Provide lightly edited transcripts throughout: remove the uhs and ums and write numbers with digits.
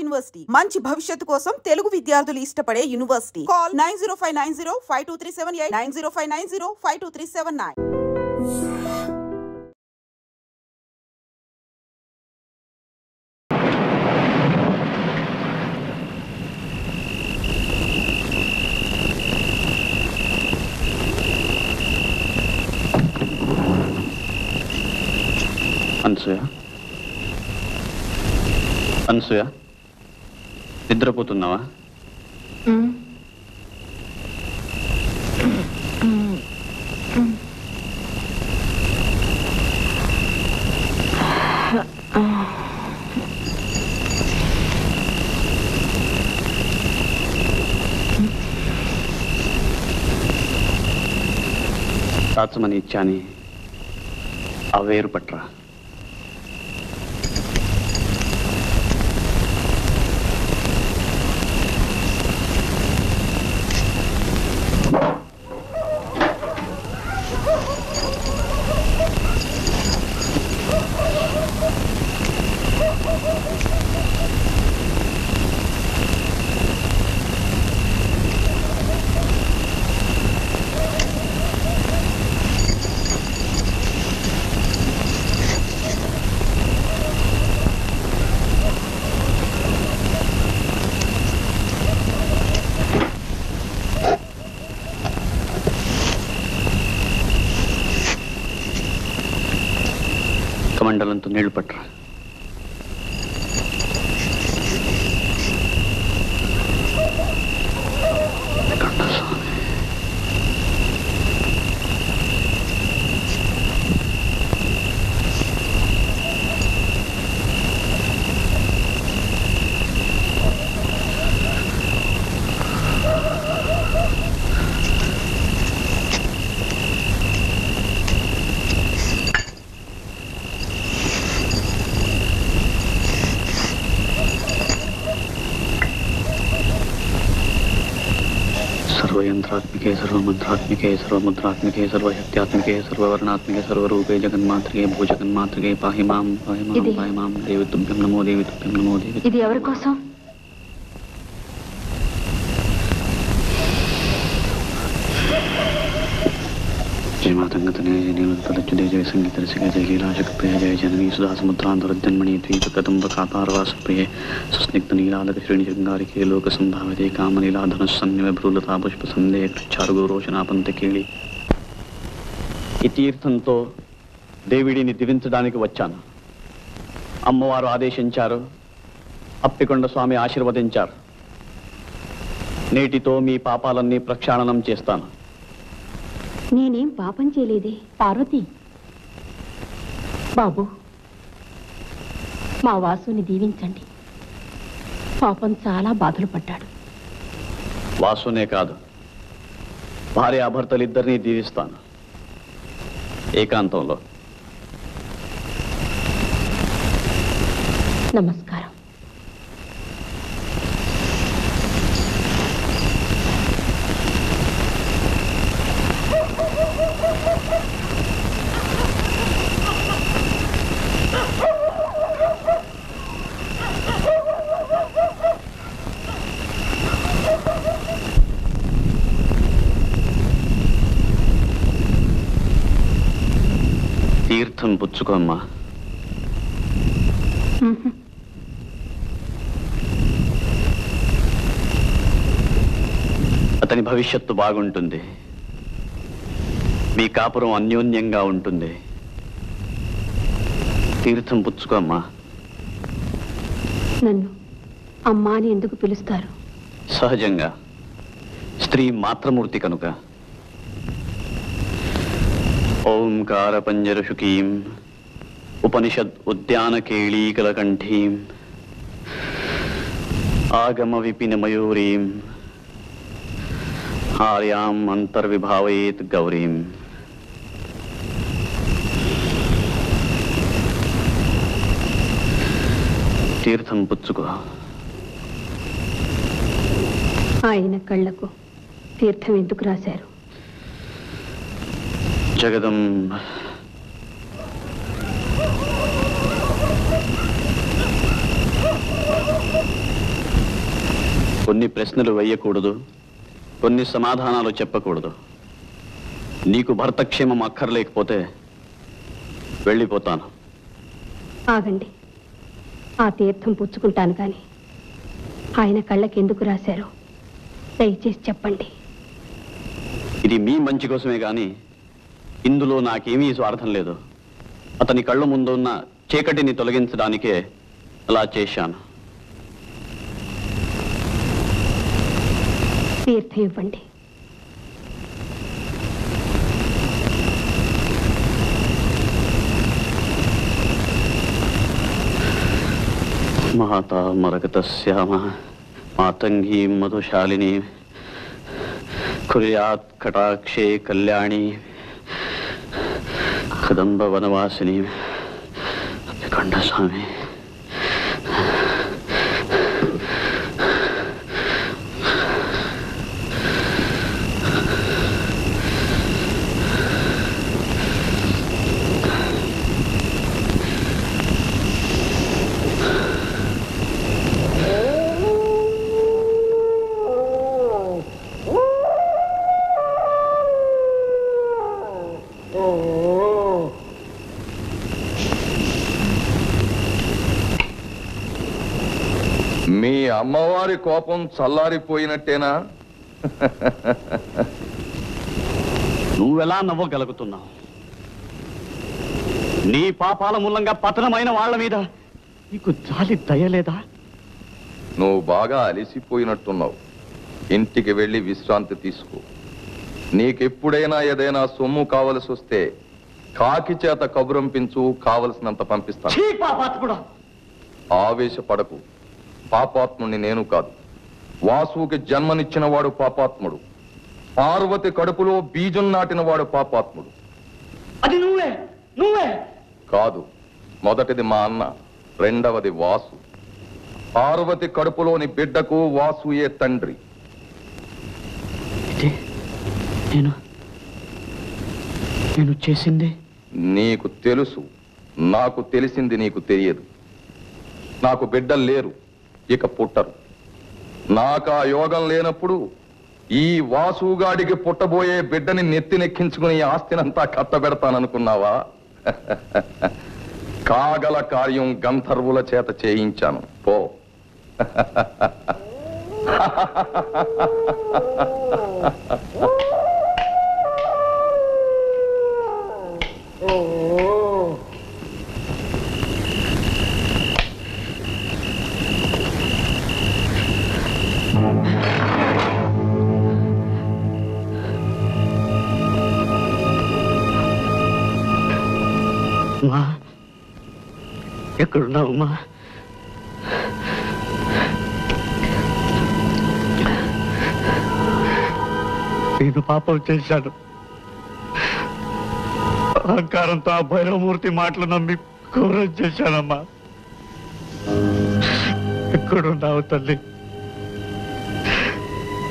University మంచి భవిష్యత్తు కోసం తెలుగు విద్యార్థులు ఇష్టపడే యూనివర్సిటీ. కాల్ 9059052378 9059052379. అనసూయ నిద్రపోతున్నావా? దాచమని ఇచ్చాని ఆ వేరు పట్రా. కమండలంతో నీళ్లు పట్టరా. सर्वयंत्रात्मिके सर्वमंत्रात्मिके सर्वमुद्रात्मिके सर्वशक्त्यात्मिके सर्ववर्णात्मिके सर्वरूपे जगन्मात्रिके भूजगन्मात्रिके पाहि मां देवी तुभ्यं नमो देवी तुभ्यं नमो देवी. ఇది ఎవరి కోసం? जय मातंगतने जय नीलतलच्चुदे जय संगीत रसिके जय लीलाशक्प्रिय जय जननी सुधा समुद्रांतरजन्मणि द्वीपकदम्बकातारवासप्रिये सुस्निग्ध नीलादक श्रेणी शृंगारिके लोक संभाविते कामनीलाधनुस्सन्निव भ्रूलता पुष्पसंदे चारुगोरोचनापंतकेళి. ఈ తీర్థంతో దేవిడిని దివించడానికి వచ్చాను. అమ్మవారు ఆదేశించారు, అప్పికొండ స్వామి ఆశీర్వదించారు. నేటితో మీ పాపాలన్నీ ప్రక్షాళనం చేస్తాను. నేనేం పాపం చేయలేదే పార్వతి. బాబు, మా వాసుని దీవించండి. పాపం చాలా బాధలు పడ్డాడు. వాసునే కాదు, భార్యాభర్తలిద్దరినీ దీవిస్తాను ఏకాంతంలో. నమస్కారం. తీర్థం పుచ్చుకోమ్మా. అతని భవిష్యత్తు బాగుంటుంది. మీ కాపురం అన్యోన్యంగా ఉంటుంది. తీర్థం పుచ్చుకోమ్మా. నన్ను అమ్మా అని ఎందుకు పిలుస్తారు? సహజంగా, స్త్రీ మాతృమూర్తి కనుక. ఓంకార పంజరశుకీం ఉపనిషద్ ఉద్యాన కేళీకలకంఠీం ఆగమ విపిన మయూరీం ఆర్యాం అంతర్విభావయేత్ గౌరీం. తీర్థం పుచ్చుకో. ఆయన కళ్ళకు తీర్థం ఎందుకు రాశారు? జగదంబ కొన్ని ప్రశ్నలు వేయకూడదు, కొన్ని సమాధానాలు చెప్పకూడదు. నీకు భర్త క్షేమం అక్కర్లేకపోతే వెళ్ళిపోతాను. ఆగండి, ఆ తీర్థం పుచ్చుకుంటాను కానీ ఆయన కళ్ళకి ఎందుకు రాశారో దయచేసి చెప్పండి. ఇది మీ మంచి కోసమే కానీ ఇందులో నాకేమీ స్వార్థం లేదు. అతని కళ్ళ ముందు ఉన్న చీకటిని తొలగించడానికే అలా చేశాను. తీర్థం ఇవ్వండి. మాతా మరకతస్యామ మాతంగీ మధుశాలిని కుర్యాత్ కటాక్షే కళ్యాణి కదంబ వనవాసిని కంఠస్వామి. మీ అమ్మవారి కోపం చల్లారిపోయినట్టేనా? నువ్వెలా నవ్వగలుగుతున్నావు? నీ పాపాల మూలంగా పతనమైన వాళ్ళ మీద నీకు జాలి దయలేదా? నువ్వు బాగా అలిసిపోయినట్టున్నావు. ఇంటికి వెళ్ళి విశ్రాంతి తీసుకో. నీకెప్పుడైనా ఏదైనా సొమ్ము కావలసి వస్తే కాకి చేత కబురంపించు, కావలసినంత పంపిస్తాను. ఆవేశపడకు. పాపాత్ముడిని నేను కాదు. వాసుకి జన్మనిచ్చిన వాడు పాపాత్ముడు. పార్వతి కడుపులో బీజం నాటిన వాడు పాపాత్ముడు. అది నువ్వే నువ్వే కాదు. మొదటిది మా అన్న, రెండవది వాసు. పార్వతి కడుపులోని బిడ్డకు వాసుయే తండ్రి. నేను చేసింది నీకు తెలుసు, నాకు తెలిసింది నీకు తెలియదు. నాకు బిడ్డలు లేరు, ఇక పుట్టరు. నాకు ఆ యోగం లేనప్పుడు ఈ వాసుగాడికి పుట్టబోయే బిడ్డని నెత్తినెక్కించుకుని ఆస్తినంతా కట్టబెడతాననుకున్నావా? కాగల కార్యం గంధర్వుల చేత చేయించాను. పో. ఎక్కడున్నావమ్మా? నేను పాపం చేశాను. అహంకారంతో ఆ భైరవమూర్తి మాటలు నమ్మి ఘోరం చేశానమ్మా. ఎక్కడున్నావు తల్లి?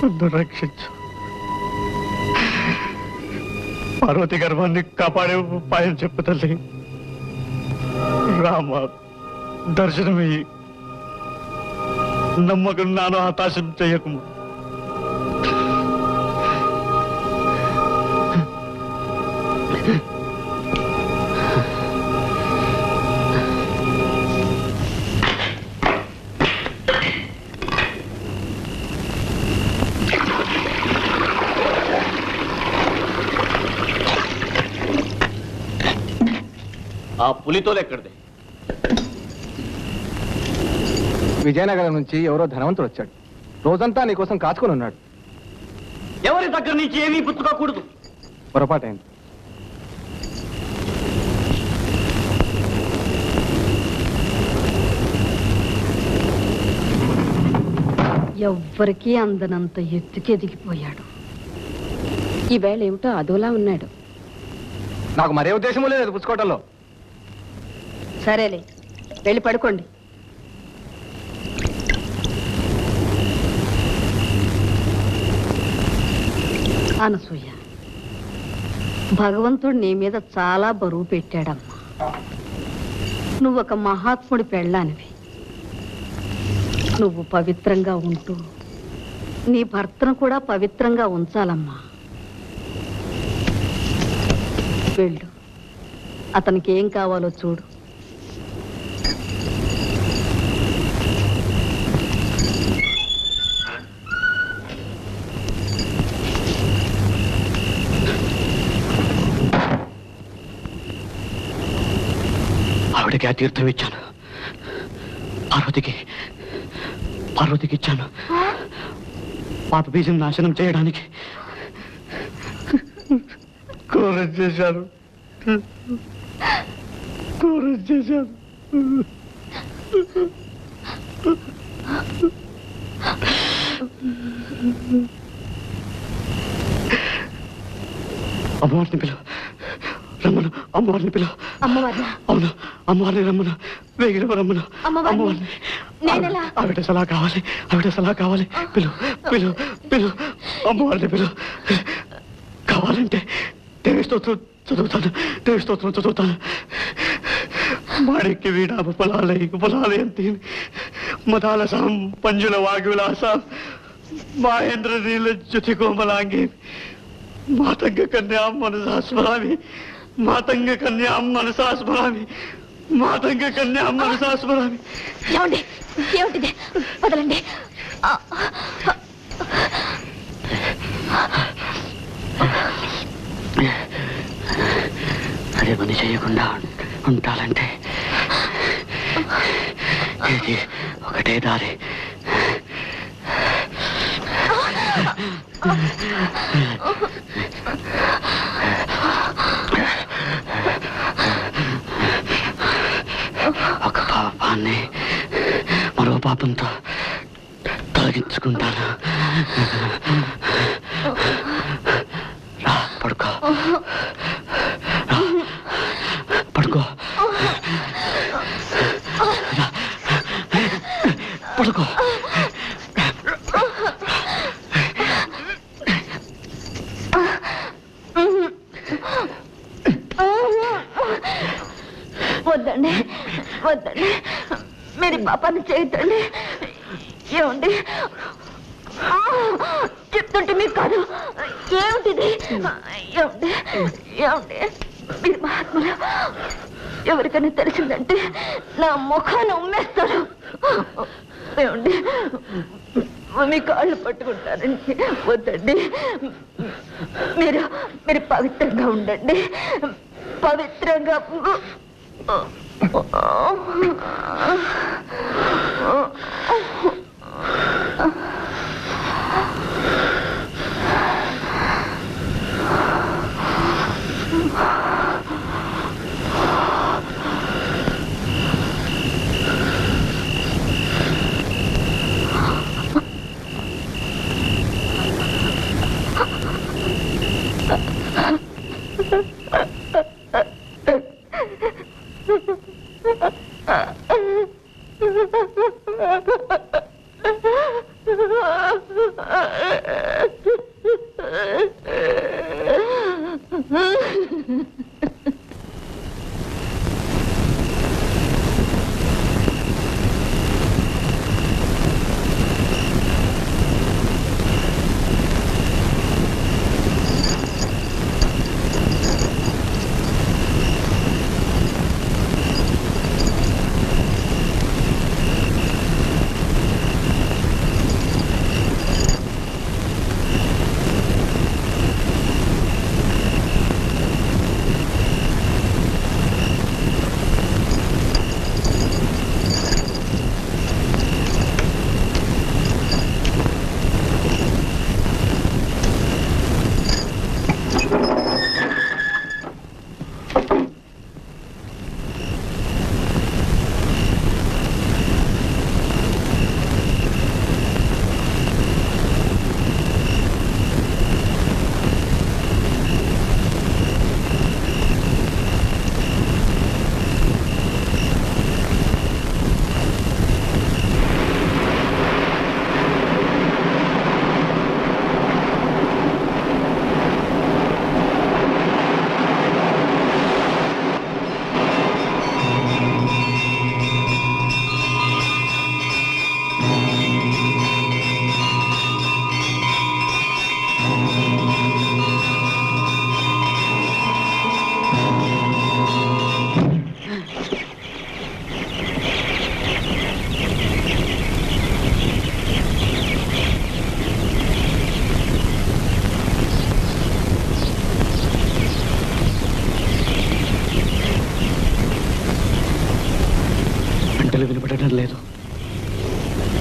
నన్ను రక్షించు. పార్వతి గర్భాన్ని కాపాడే ఉపాయం చెప్పు తల్లి. రామ, దర్శనమియ్యి. నమ్మకం నాను హతాశం చెయ్యకు. ఆ పులితోలు ఎక్కడిది? విజయనగరం నుంచి ఎవరో ధనవంతుడు వచ్చాడు. రోజంతా నీకోసం కాచుకొని ఉన్నాడు. ఎవరి దగ్గర నుంచి ఏమీ పుచ్చుకోకూడదు. పొరపాటైంది. ఎవ్వరికీ అందనంత ఎత్తుకెదిగిపోయాడు. ఈవేళ ఏమిటో అదోలా ఉన్నాడు. నాకు మరే ఉద్దేశమూ లేదు పుచ్చుకోవటంలో. సరేలే, వెళ్ళి పడుకోండి. అనసూయ, భగవంతుడు నీ మీద చాలా బరువు పెట్టాడమ్మా. నువ్వు ఒక మహాత్ముడి పెళ్ళానివి. నువ్వు పవిత్రంగా ఉంటూ నీ భర్తను కూడా పవిత్రంగా ఉంచాలమ్మా. వెళ్ళు, అతనికి ఏం కావాలో చూడు. ఆవిడకి ఆ తీర్థం ఇచ్చాను, పార్వతికి ఇచ్చాను. పాప బీజం నాశనం చేయడానికి ఘోరం చేశాను. అమ్మవారిని పిలువ, రమ్మను. అమ్మవారిని పిలువ. అవును, అమ్మవారిని రమ్మను. వేగిన రమ్మను. అమ్మవారిని. ఆవిడ సలహా కావాలి. పిలు. అమ్మవారిని పిలు. కావాలంటే దేవి స్తోత్రం చదువుతాను. మాణిక్య వీణ ఉపలాలయంతి మదాలసాం పంజుల వాగ్విలాసాం మహేంద్ర నీల జ్యుతి కోమలాంగి మాతంగ కన్యాం మనసా స్మరామి. ఏమిటిది? వదలండి. అదే పని చేయకుండా ఉంటాలంటే ఇది ఒకటే దారి. ఒక పాపాన్ని మరో పాపంతో తొలగించుకుంటాను. రా, పడుకో. వద్దండి, మీరు పాపాన్ని చేయొద్దండి. ఏమండి చెప్తుంటే మీకు కాదు. ఏమిటిది? ఏమండి మీరు మహాత్ములు. ఎవరికైనా తెలిసిందంటే నా ముఖాన్ని ఉమ్మేస్తారు. ఏమండి మీ కాళ్ళు పట్టుకుంటారండి. వద్దండి, మీరు పవిత్రంగా ఉండండి. పవిత్రంగా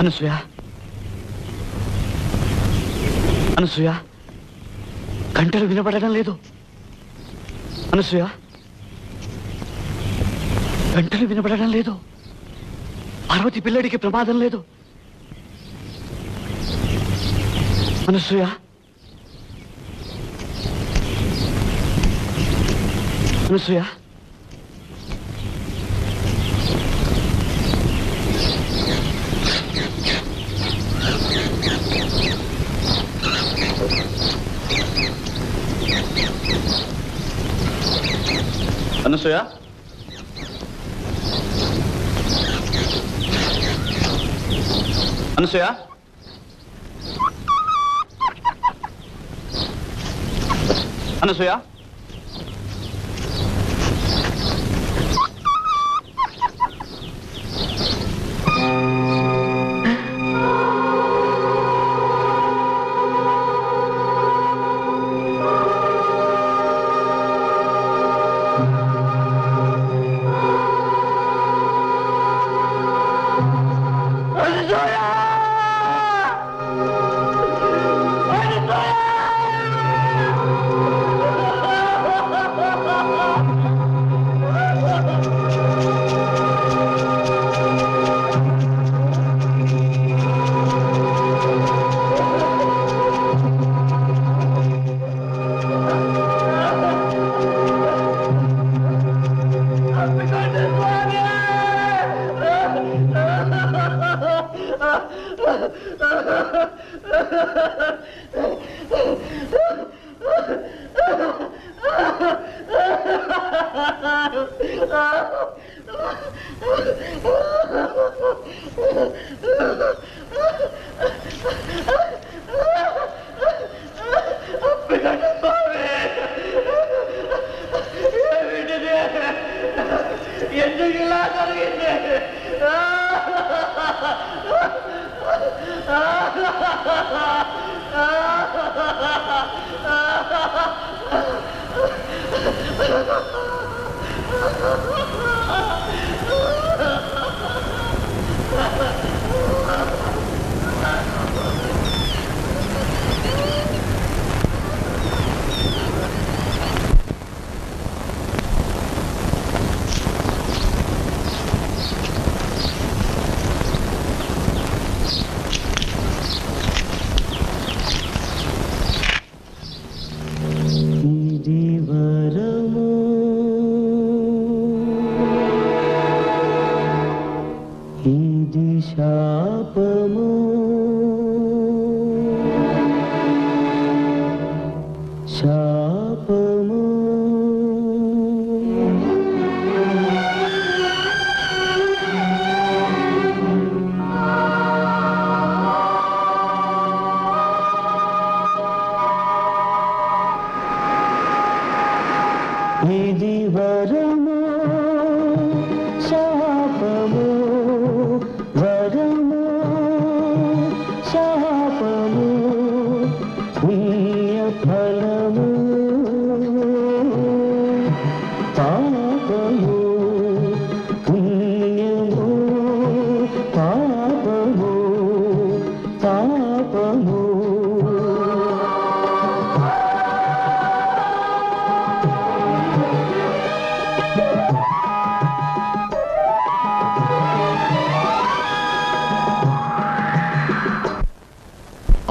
అనసూయ, అనసూయ, గంటలు వినబడడం లేదు. అనసూయ, గంటలు వినబడడం లేదు. పార్వతి పిల్లడికి ప్రమాదం లేదు. అనసూయ, అనసూయ, అనసూయ, అనసూయ, అనసూయ,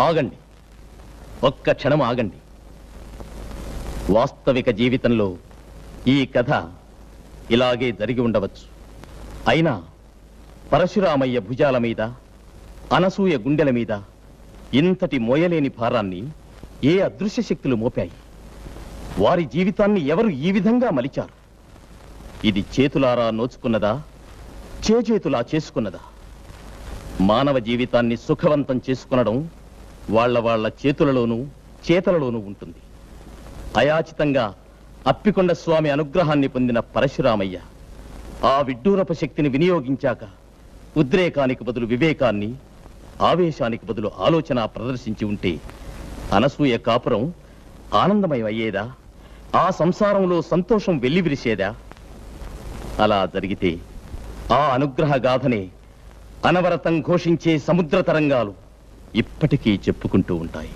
ఆగండి, ఒక్క క్షణం ఆగండి. వాస్తవిక జీవితంలో ఈ కథ ఇలాగే జరిగి ఉండవచ్చు. అయినా పరశురామయ్య భుజాల మీద, అనసూయ గుండెల మీద ఇంతటి మోయలేని భారాన్ని ఏ అదృశ్య శక్తులు మోపాయి? వారి జీవితాన్ని ఎవరు ఈ విధంగా మలిచారు? ఇది చేతులారా నోచుకున్నదా, చేతులా చేసుకున్నదా? మానవ జీవితాన్ని సుఖవంతం చేసుకునడం వాళ్ళ చేతులలోనూ చేతలలోనూ ఉంటుంది. అయాచితంగా అప్పికొండ స్వామి అనుగ్రహాన్ని పొందిన పరశురామయ్య ఆ విడ్డూరపు శక్తిని వినియోగించాక ఉద్రేకానికి బదులు వివేకాన్ని, ఆవేశానికి బదులు ఆలోచన ప్రదర్శించి ఉంటే అనసూయ కాపురం ఆనందమయం అయ్యేదా? ఆ సంసారంలో సంతోషం వెల్లివిరిసేదా? అలా జరిగితే ఆ అనుగ్రహ గాథనే అనవరతం ఘోషించే సముద్ర తరంగాలు ఇప్పటికీ చెప్పుకుంటూ ఉంటాయి.